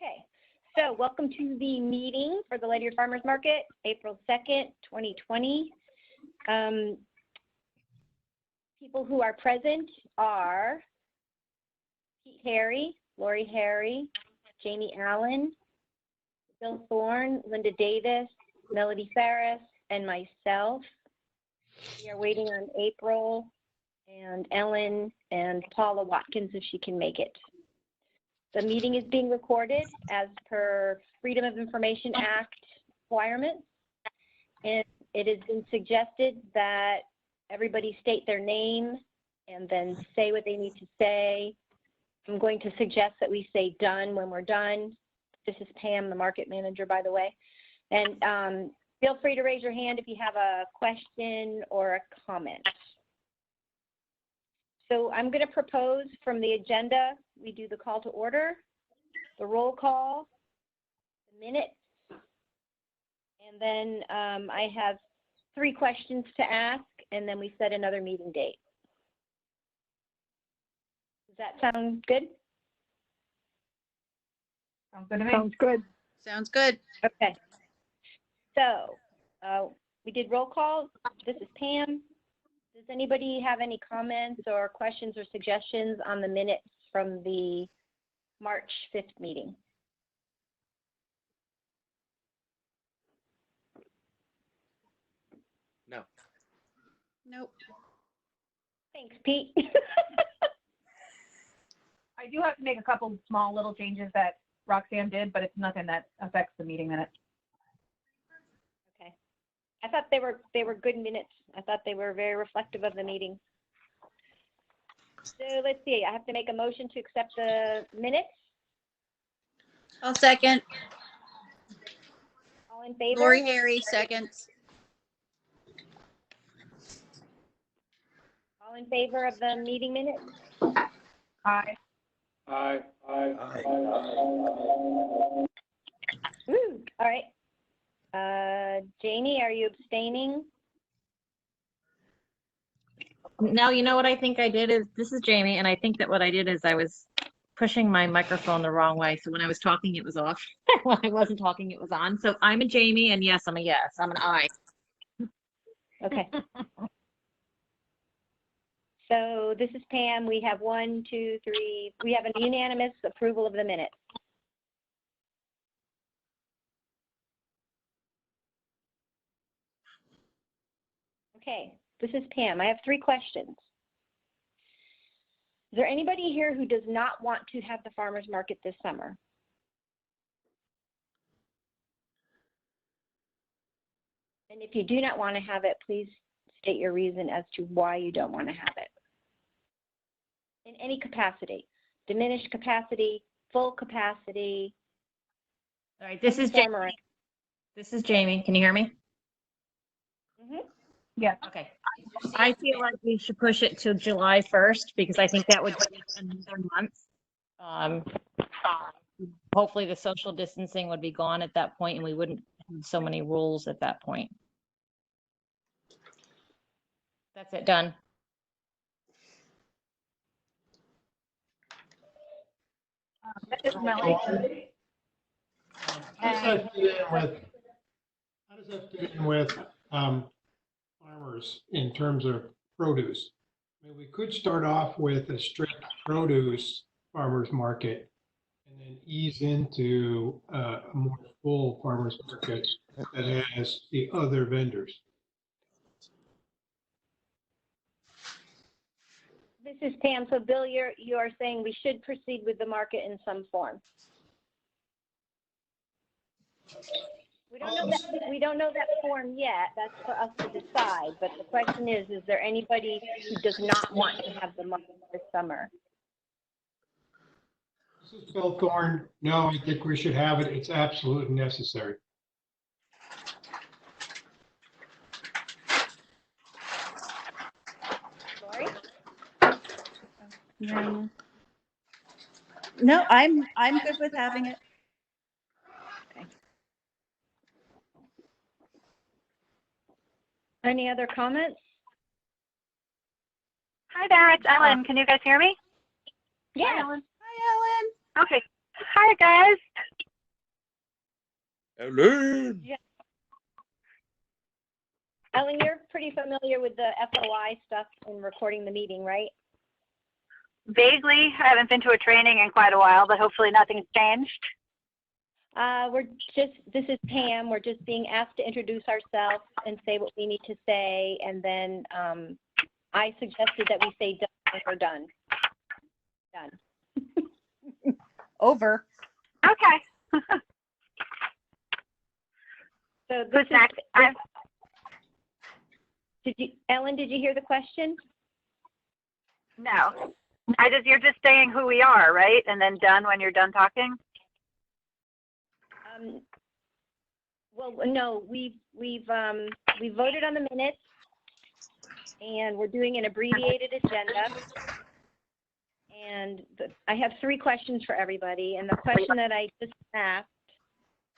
Okay, so welcome to the meeting for the Ledyard Farmers Market, April 2nd, 2020. People who are present are Pete Harry, Lori Harry, Jamie Allen, Bill Thorne, Linda Davis, Melody Ferris, and myself. We are waiting on April and Ellen and Paula Watkins if she can make it. The meeting is being recorded as per Freedom of Information Act requirements, and it has been suggested that everybody state their name and then say what they need to say. I'm going to suggest that we say done when we're done. This is Pam, the market manager, by the way. And feel free to raise your hand if you have a question or a comment. So I'm going to propose from the agenda, we do the call to order, the roll call, the minutes, and then I have 3 questions to ask, and then we set another meeting date. Does that sound good? Sounds good to me. Sounds good. Sounds good. Okay. So we did roll call. This is Pam. Does anybody have any comments or questions or suggestions on the minutes from the March 5th meeting? No. Nope. Thanks, Pete. I do have to make a couple small little changes that Roxanne did, but it's nothing that affects the meeting minutes. Okay. I thought they were good minutes. I thought they were very reflective of the meeting. So let's see. I have to make a motion to accept the minutes. I'll second. All in favor? Lori Harry, seconds. All in favor of the meeting minutes? Aye. Aye. Woo. All right. Janie, are you abstaining? No, you know what I think I did is, this is Jamie, and I think that what I did is I was pushing my microphone the wrong way. So when I was talking, it was off. When I wasn't talking, it was on. So I'm a Jamie, and yes, I'm a yes. I'm an I. Okay. So this is Pam. We have 1, 2, 3. We have a unanimous approval of the minutes. Okay, this is Pam. I have 3 questions. Is there anybody here who does not want to have the farmers market this summer? And if you do not want to have it, please state your reason as to why you don't want to have it. In any capacity, diminished capacity, full capacity. All right, this is Jamie. This is Jamie. Can you hear me? Mm-hmm. Yeah. Okay. I feel like we should push it to July 1st because I think that would be another month. Hopefully the social distancing would be gone at that point and we wouldn't have so many rules at that point. That's it, done. This is Melody. How does that fit in with farmers in terms of produce? I mean, we could start off with a strict produce farmers market and then ease into a more full farmers market that has the other vendors. This is Pam. So Bill, you are saying we should proceed with the market in some form. We don't know that form yet. That's for us to decide. But the question is there anybody who does not want to have the market this summer? This is Bill Thorne. No, I think we should have it. It's absolutely necessary. Lori? No, I'm good with having it. Okay. Any other comments? Hi there, it's Ellen. Can you guys hear me? Yeah. Hi, Ellen. Hi, Ellen. Okay. Hi, guys. Ellen. Ellen, you're pretty familiar with the FOI stuff in recording the meeting, right? Vaguely. I haven't been to a training in quite a while, but hopefully nothing's changed. This is Pam. We're just being asked to introduce ourselves and say what we need to say. And then I suggested that we say done when we're done. Done. Over. Okay. So this Who's is, next? Ellen, did you hear the question? No. You're just saying who we are, right? And then done when you're done talking? Well, no, we voted on the minutes, and we're doing an abbreviated agenda. And I have 3 questions for everybody. And the question that I just asked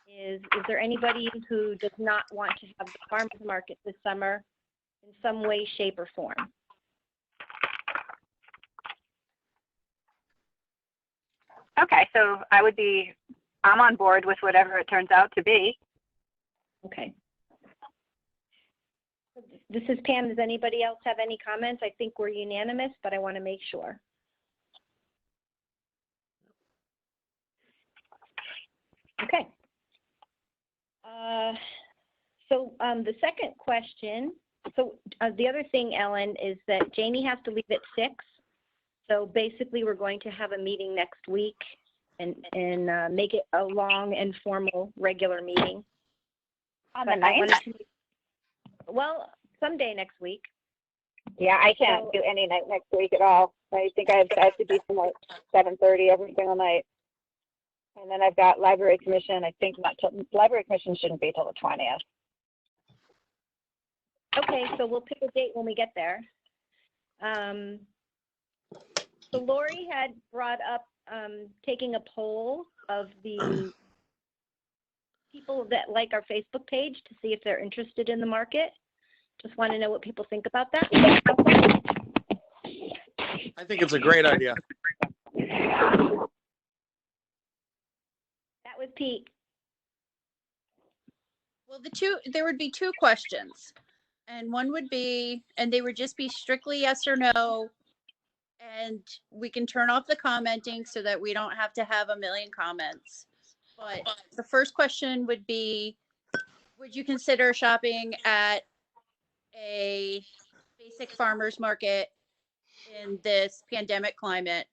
is there anybody who does not want to have the farmers market this summer in some way, shape, or form? Okay, so I'm on board with whatever it turns out to be. Okay. This is Pam. Does anybody else have any comments? I think we're unanimous, but I want to make sure. Okay. So the second question, the other thing, Ellen, is that Jamie has to leave at 6. So basically, we're going to have a meeting next week and make it a long, informal, regular meeting. On the 9th? Well, someday next week. Yeah, I can't do any night next week at all. I think I have to be from like 7:30 every single night. And then I've got Library Commission. I think Library Commission shouldn't be till the 20th. Okay, so we'll pick a date when we get there. So Lori had brought up taking a poll of the people that like our Facebook page to see if they're interested in the market. Just want to know what people think about that. I think it's a great idea. That was Pete. Well, there would be 2 questions. And one would be, and they would just be strictly yes or no. And we can turn off the commenting so that we don't have to have a million comments. But the first question would be, would you consider shopping at a basic farmer's market in this pandemic climate?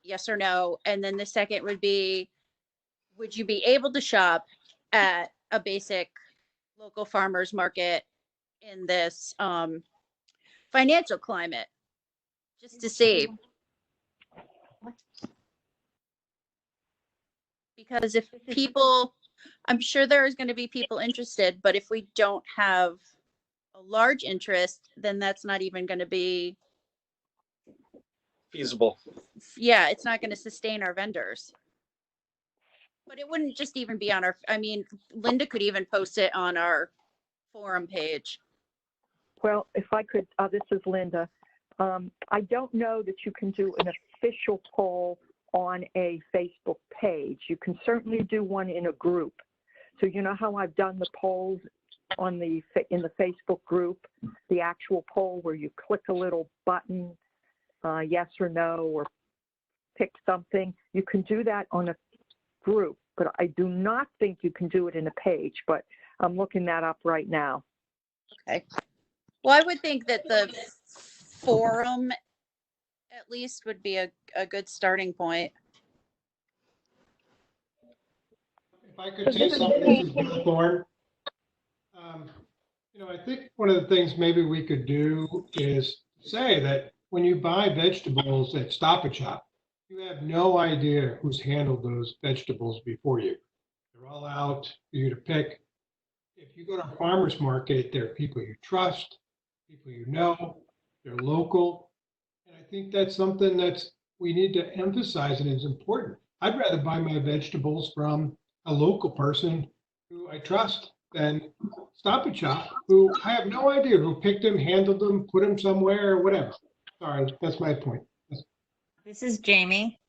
Yes or no? And then the second would be, would you be able to shop at a basic local farmer's market in this financial climate? Just to see. Because if people, I'm sure there's going to be people interested, but if we don't have a large interest, then that's not even going to be Feasible. Yeah, it's not going to sustain our vendors. But it wouldn't just even be on Linda could even post it on our forum page. Well, if I could, this is Linda. I don't know that you can do an official poll on a Facebook page. You can certainly do one in a group. So you know how I've done the polls in the Facebook group, the actual poll where you click a little button, yes or no, or pick something. You can do that on a group, but I do not think you can do it in a page, but I'm looking that up right now. Okay. Well, I would think that the forum at least would be a good starting point. If I could say something, this is Bill Thorne. I think one of the things maybe we could do is say that when you buy vegetables at Stop and Shop, you have no idea who's handled those vegetables before you. They're all out for you to pick. If you go to a farmer's market, there are people you trust, people you know, they're local. And I think that's something that's we need to emphasize and is important. I'd rather buy my vegetables from a local person who I trust than Stop and Shop, who I have no idea who picked them, handled them, put them somewhere, or whatever. Sorry, that's my point. This is Jamie.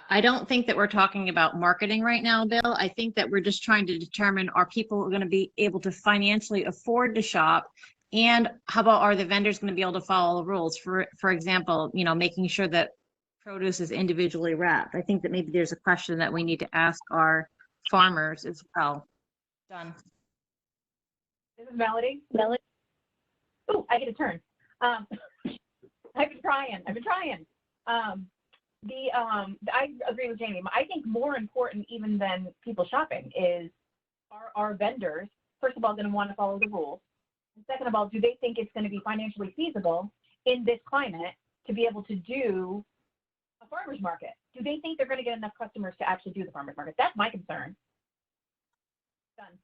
I don't think that we're talking about marketing right now, Bill. I think that we're just trying to determine, are people going to be able to financially afford to shop? And how about, are the vendors going to be able to follow the rules? For example, making sure that produce is individually wrapped. I think that maybe there's a question that we need to ask our farmers as well. Done. This is Melody. Melody? Oh, I get a turn. I've been trying. I agree with Jamie. I think more important even than people shopping is, are our vendors, first of all, going to want to follow the rules? And second of all, do they think it's going to be financially feasible in this climate to be able to do a farmer's market? Do they think they're going to get enough customers to actually do the farmer's market? That's my concern. Done.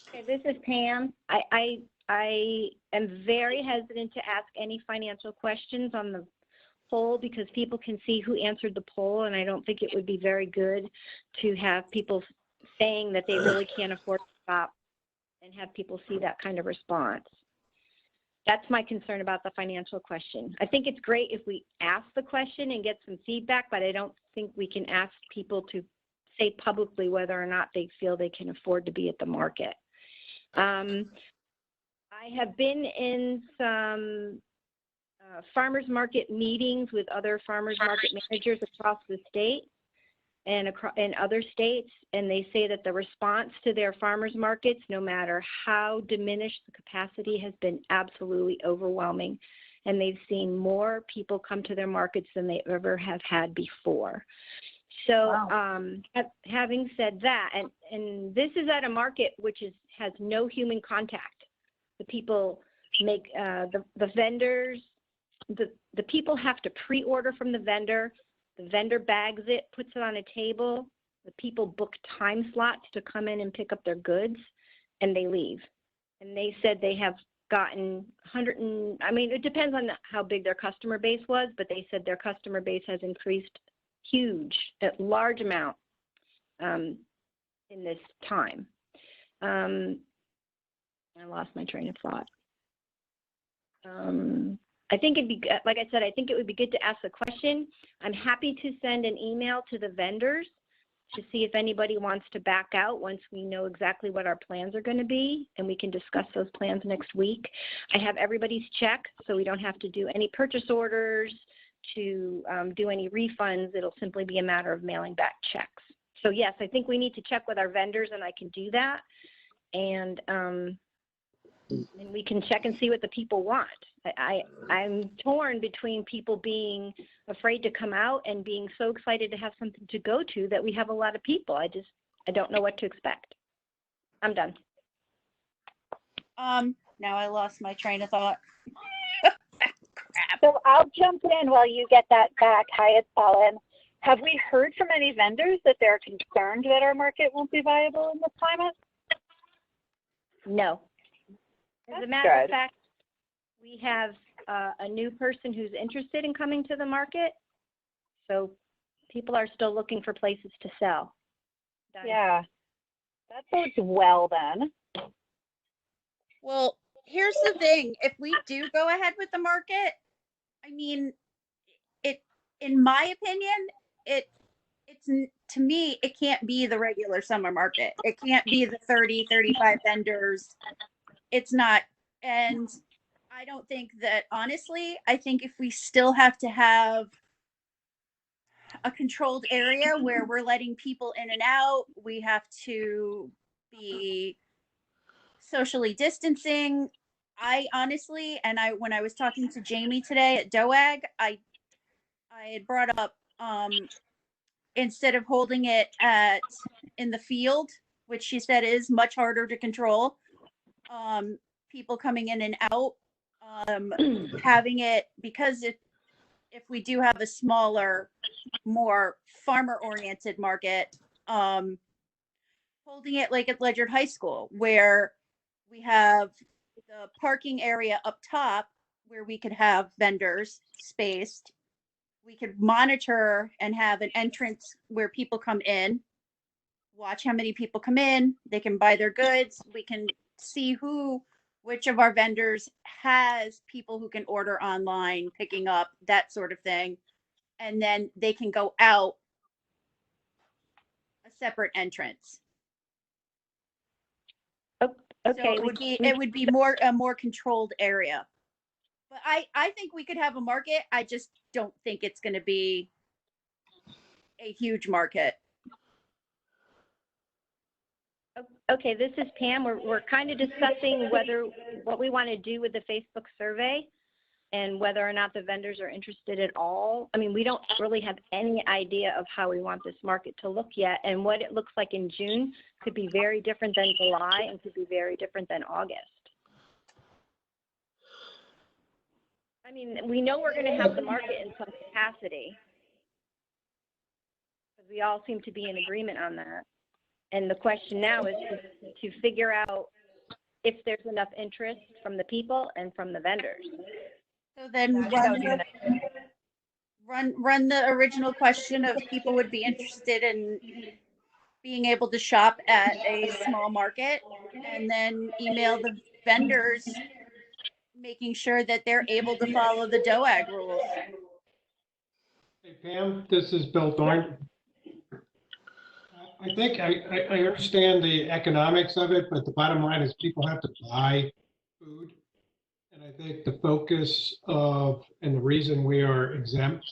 Okay, this is Pam. I am very hesitant to ask any financial questions on the poll because people can see who answered the poll, and I don't think it would be very good to have people saying that they really can't afford to shop and have people see that kind of response. That's my concern about the financial question. I think it's great if we ask the question and get some feedback, but I don't think we can ask people to say publicly whether or not they feel they can afford to be at the market. I have been in some farmers market meetings with other farmers market managers across the state and in other states, and they say that the response to their farmers markets, no matter how diminished the capacity, has been absolutely overwhelming, and they've seen more people come to their markets than they ever have had before. So wow. Having said that, and this is at a market which has no human contact. The people make the vendors, the people have to pre-order from the vendor bags it, puts it on a table, the people book time slots to come in and pick up their goods, and they leave. And they said they have gotten it depends on how big their customer base was, but they said their customer base has increased large amount in this time. I lost my train of thought. I think it'd be, like I said, I think it would be good to ask the question. I'm happy to send an email to the vendors to see if anybody wants to back out once we know exactly what our plans are going to be, and we can discuss those plans next week. I have everybody's check, so we don't have to do any purchase orders, to do any refunds. It'll simply be a matter of mailing back checks. So yes, I think we need to check with our vendors, and I can do that. And we can check and see what the people want. I'm torn between people being afraid to come out and being so excited to have something to go to that we have a lot of people. I don't know what to expect. I'm done. Now I lost my train of thought. So I'll jump in while you get that back. Hi, it's Ellen. Have we heard from any vendors that they're concerned that our market won't be viable in this climate? No. As a matter of fact, we have a new person who's interested in coming to the market. So people are still looking for places to sell. Done. Yeah, that bodes well then. Well, here's the thing. If we do go ahead with the market, I mean, in my opinion, it's to me, it can't be the regular summer market. It can't be the 30, 35 vendors. It's not. And I don't think that, honestly, I think if we still have to have a controlled area where we're letting people in and out, we have to be socially distancing. I honestly, and when I was talking to Jamie today at DOAG, I had brought up, instead of holding it in the field, which she said is much harder to control, people coming in and out, having it, because if we do have a smaller, more farmer-oriented market, holding it like at Ledyard High School, where we have the parking area up top where we could have vendors spaced. We could monitor and have an entrance where people come in, watch how many people come in. They can buy their goods. We can see which of our vendors has people who can order online, picking up, that sort of thing. and then they can go out a separate entrance. Okay. So it would be more a more controlled area. But I think we could have a market. I just don't think it's going to be a huge market. Okay, this is Pam. We're kind of discussing what we want to do with the Facebook survey and whether or not the vendors are interested at all. I mean, we don't really have any idea of how we want this market to look yet, and what it looks like in June could be very different than July and could be very different than August. I mean, we know we're going to have the market in some capacity, because we all seem to be in agreement on that. And the question now is to figure out if there's enough interest from the people and from the vendors. So then run the original question of people would be interested in being able to shop at a small market, and then email the vendors making sure that they're able to follow the DOAG rules. Hey, Pam, this is Bill Thorne. I think I understand the economics of it, but the bottom line is people have to buy food. And I think the focus of, and the reason we are exempt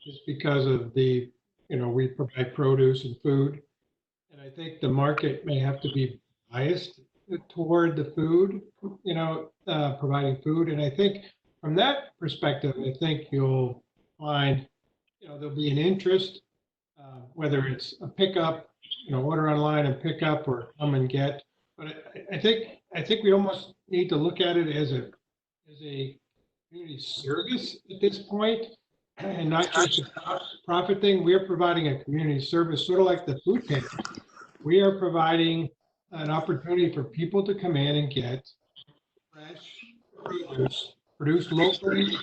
is because of the, we provide produce and food. And I think the market may have to be biased toward the food, providing food. And I think from that perspective, I think you'll find, there'll be an interest, whether it's a pickup, order online and pick up or come and get. But I think we almost need to look at it as a community service at this point, and not just a profit thing. We're providing a community service, sort of like the food pantry. We are providing an opportunity for people to come in and get fresh produce, produced locally,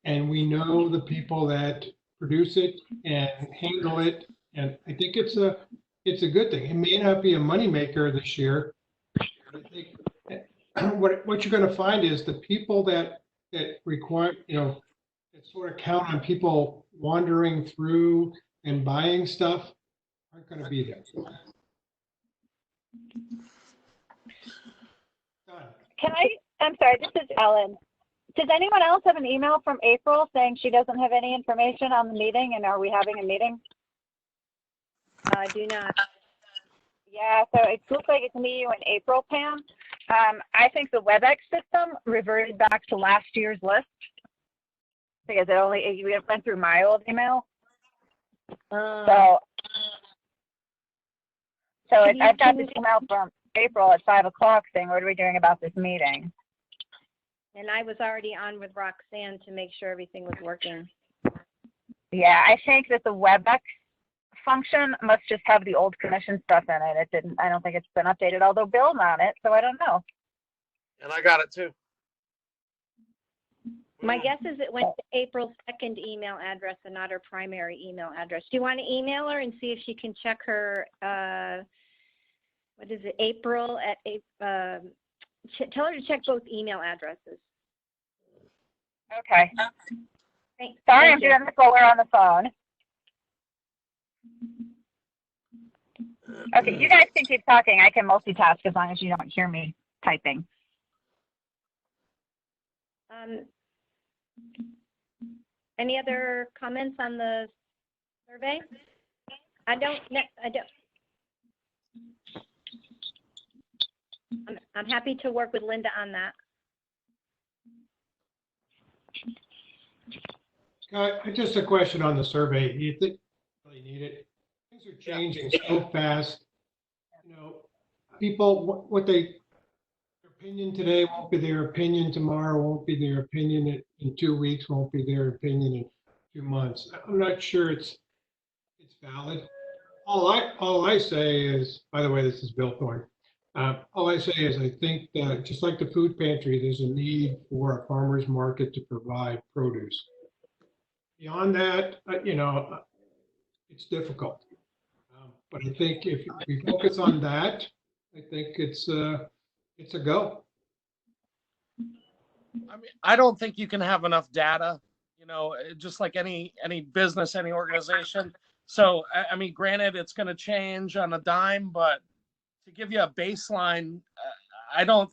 and we know the people that produce it and handle it. And I think it's a good thing. It may not be a moneymaker this year. I think what you're going to find is the people that require, that sort of count on people wandering through and buying stuff aren't going to be there. I'm sorry, this is Ellen. Does anyone else have an email from April saying she doesn't have any information on the meeting, and are we having a meeting? I do not. Yeah, so it looks like it's me, you, and April, Pam. I think the WebEx system reverted back to last year's list because we went through my old email. So I've got this email from April at 5 o'clock saying, what are we doing about this meeting? And I was already on with Roxanne to make sure everything was working. Yeah, I think that the WebEx function must just have the old commission stuff in it. I don't think it's been updated, although Bill's on it, so I don't know. And I got it too. My guess is it went to April's second email address and not her primary email address. Do you want to email her and see if she can check her, what is it, April at, tell her to check both email addresses. Okay. Thanks. Sorry, I'm doing this while we're on the phone. Okay, you guys can keep talking. I can multitask as long as you don't hear me typing. Any other comments on the survey? I'm happy to work with Linda on that. Just a question on the survey. Do you think you really need it? Things are changing so fast. People, their opinion today won't be their opinion tomorrow, won't be their opinion in 2 weeks, won't be their opinion in 2 months. I'm not sure it's valid. All I say is, by the way, this is Bill Thorne. All I say is I think that just like the food pantry, there's a need for a farmer's market to provide produce. Beyond that, it's difficult. But I think if we focus on that, I think it's a go. I mean, I don't think you can have enough data, you know, just like any business, any organization. So, I mean, granted, it's going to change on a dime, but to give you a baseline, I don't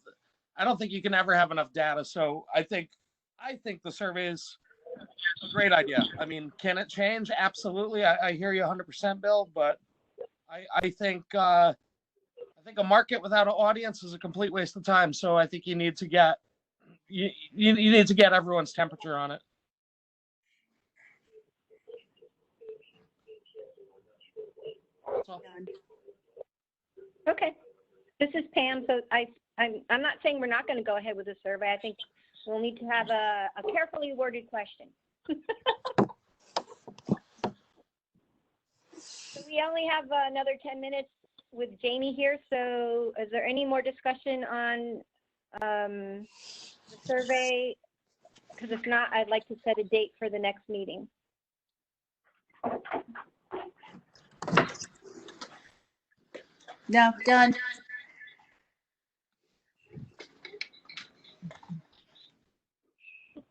think you can ever have enough data. So I think the survey is a great idea. I mean, can it change? Absolutely. I hear you 100%, Bill, but I think a market without an audience is a complete waste of time. So I think you need to get everyone's temperature on it. That's all. Okay. This is Pam. So I'm not saying we're not going to go ahead with the survey. I think we'll need to have a carefully worded question. So we only have another 10 minutes with Jamie here. So is there any more discussion on the survey? Because if not, I'd like to set a date for the next meeting. No, done.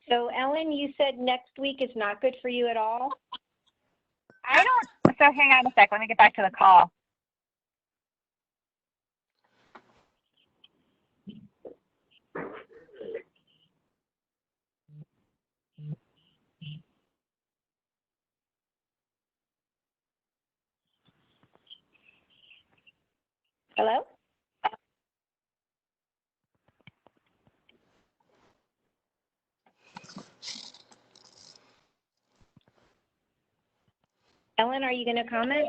So Ellen, you said next week is not good for you at all? I don't, so hang on a sec. Let me get back to the call. Hello? Ellen, are you going to comment?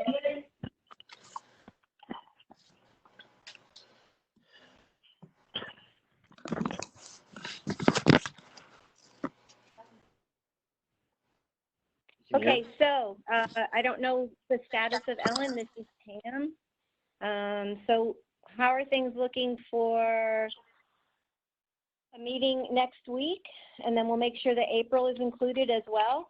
Okay, so I don't know the status of Ellen. This is Pam. So how are things looking for a meeting next week? And then we'll make sure that April is included as well.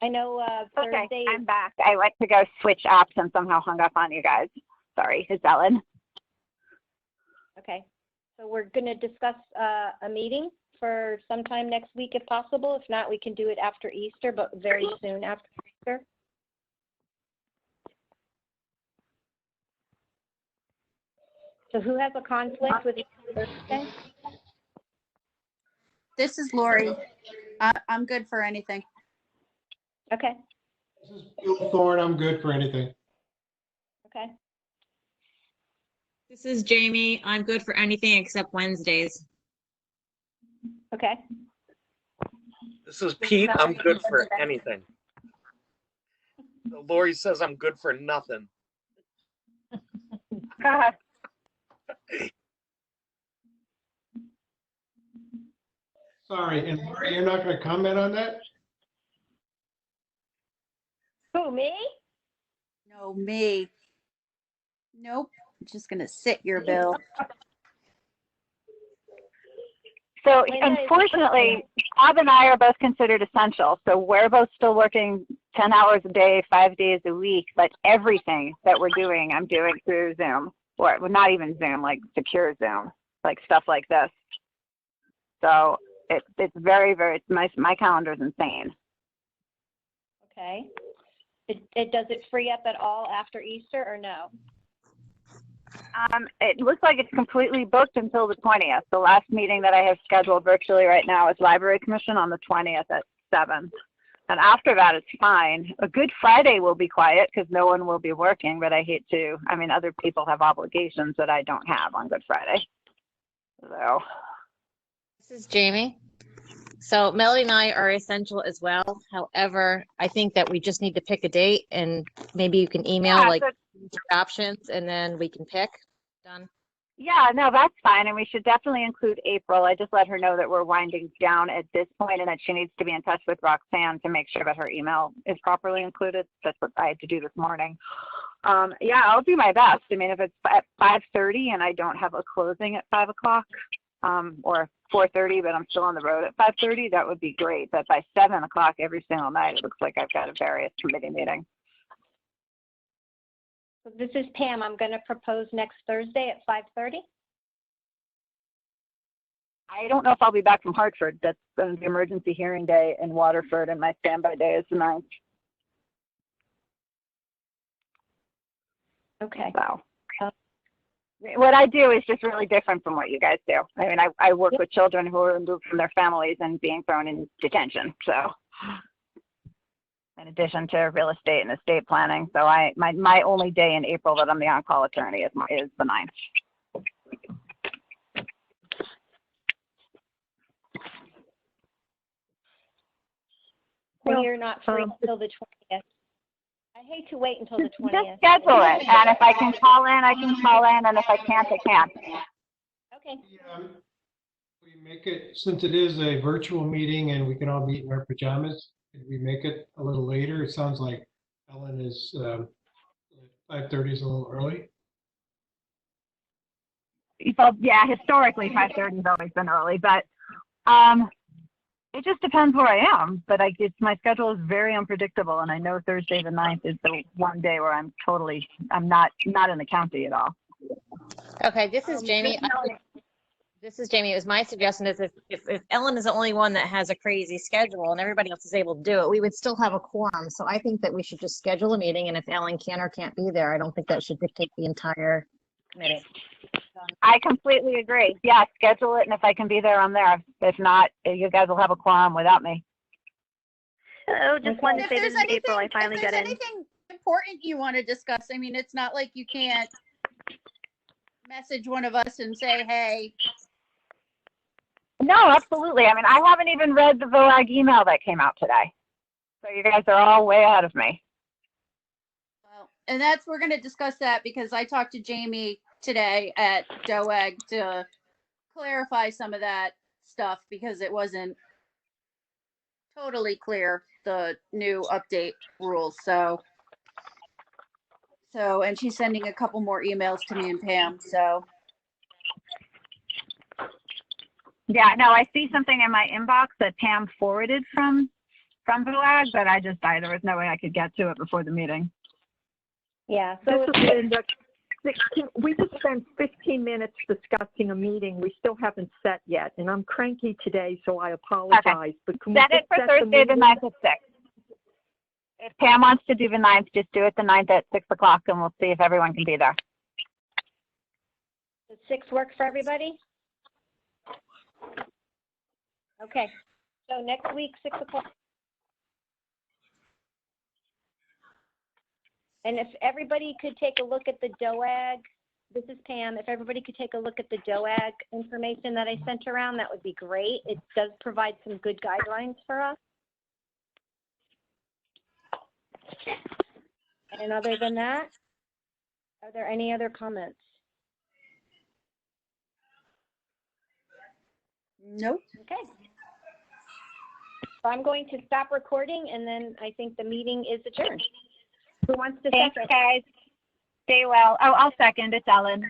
I know Thursday. Okay, I'm back. I went to go switch apps and somehow hung up on you guys. Sorry, it's Ellen. Okay, so we're going to discuss a meeting for sometime next week if possible. If not, we can do it after Easter, but very soon after Easter. So who has a conflict with Thursday? This is Lori. I'm good for anything. Okay. This is Bill Thorne. I'm good for anything. Okay. This is Jamie. I'm good for anything except Wednesdays. Okay. This is Pete. I'm good for anything. Lori says I'm good for nothing. Sorry, and Lori, you're not going to comment on that? Who, me? No, me. Nope. I'm just going to sit your bill. So unfortunately, Bob and I are both considered essential. So we're both still working 10 hours a day, 5 days a week, but everything that we're doing, I'm doing through Zoom, or not even Zoom, like secure Zoom, like stuff like this. So it's very, very, my calendar is insane. Okay. Does it free up at all after Easter or no? It looks like it's completely booked until the 20th. The last meeting that I have scheduled virtually right now is Library Commission on the 20th at 7. And after that, it's fine. A Good Friday will be quiet because no one will be working, but I hate to, I mean, other people have obligations that I don't have on Good Friday. So. This is Jamie. So Melody and I are essential as well. However, I think that we just need to pick a date and maybe you can email options and then we can pick. Done. Yeah, no, that's fine. And we should definitely include April. I just let her know that we're winding down at this point and that she needs to be in touch with Roxanne to make sure that her email is properly included. That's what I had to do this morning. Yeah, I'll do my best. I mean, if it's at 5:30 and I don't have a closing at 5 o'clock or 4:30, but I'm still on the road at 5:30, that would be great. But by 7 o'clock every single night, it looks like I've got a various committee meeting. So this is Pam. I'm going to propose next Thursday at 5:30. I don't know if I'll be back from Hartford. That's the emergency hearing day in Waterford, and my standby day is the 9th. Okay. So what I do is just really different from what you guys do. I mean, I work with children who are removed from their families and being thrown in detention. So in addition to real estate and estate planning. So my only day in April that I'm the on-call attorney is the 9th. And you're not free until the 20th. I hate to wait until the 20th. Just schedule it, and if I can call in, I can call in, and if I can't, I can't. Okay. We make it, since it is a virtual meeting and we can all meet in our pajamas, could we make it a little later? It sounds like Ellen is 5:30 is a little early. So yeah, historically 5:30 has always been early, but it just depends where I am. But my schedule is very unpredictable, and I know Thursday the 9th is the one day where I'm not in the county at all. Okay, this is Jamie. This is Jamie. It was my suggestion is if Ellen is the only one that has a crazy schedule and everybody else is able to do it, we would still have a quorum. So I think that we should just schedule a meeting, and if Ellen can or can't be there, I don't think that should dictate the entire committee. I completely agree. Yeah, schedule it, and if I can be there, I'm there. If not, you guys will have a quorum without me. Oh, just one If day there's in April, I finally if there's got in. anything important you want to discuss, I mean, it's not like you can't message one of us and say, hey. No, absolutely. I mean, I haven't even read the VIII email that came out today. So you guys are all way ahead of me. Well, and we're going to discuss that because I talked to Jamie today at DOAG to clarify some of that stuff because it wasn't totally clear, the new update rules. So, and she's sending a couple more emails to me and Pam. So. Yeah, no, I see something in my inbox that Pam forwarded from VIII, but there was no way I could get to it before the meeting. Yeah. So This is Linda. We just spent 15 minutes discussing a meeting. We still haven't set yet, and I'm cranky today, so I apologize. Okay. But can Set we it for set Thursday the 9th at 6. If Pam wants to do the 9th, just do it the 9th at 6 o'clock, and we'll see if everyone can be there. does 6 work for everybody? Okay. So next week, 6 o'clock. And if everybody could take a look at the DOAG, this is Pam, if everybody could take a look at the DOAG information that I sent around, that would be great. It does provide some good guidelines for us. And other than that, are there any other comments? Nope. Okay. So I'm going to stop recording, and then I think the meeting is adjourned. Who wants to Thanks, second? guys. Stay well. Oh, I'll second. It's Ellen.